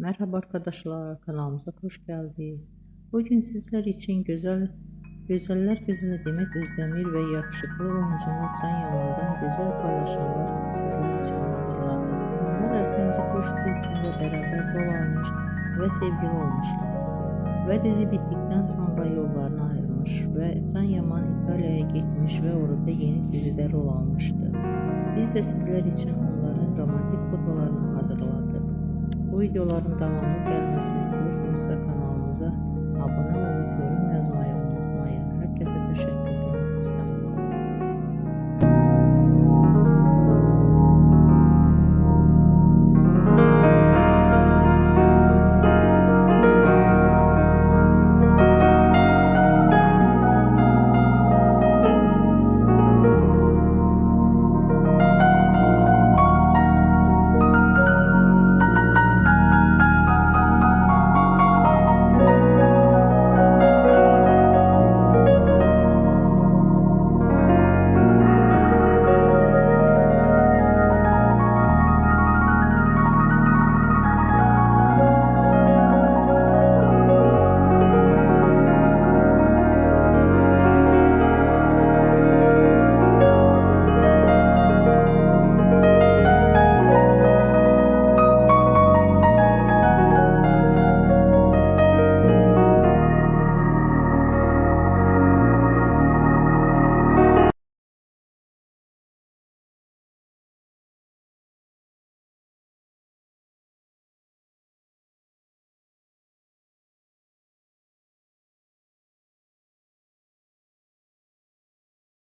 Merhaba arkadaşlar, kanalımıza hoş geldiniz. Bugün sizler için güzeller güzeli Demet Özdemir ve yakışıklı oyuncumuz Can Yaman'dan güzel paylaşımlar sizler için hazırladık. Onlar erkence Kuş dizisinde beraber rol almış ve sevgili olmuşlar. Ve dizi bittikten sonra yollarına ayrılmış ve Can Yaman İtalya'ya gitmiş ve orada yeni dizide rol almıştı. Biz de sizler için onların romantik fotolarını hazırladık. Bu videoların devamlı gelmesini istiyorsanız kanalımıza abone olup yorum yazmayı unutmayın. Herkese teşekkür ederim.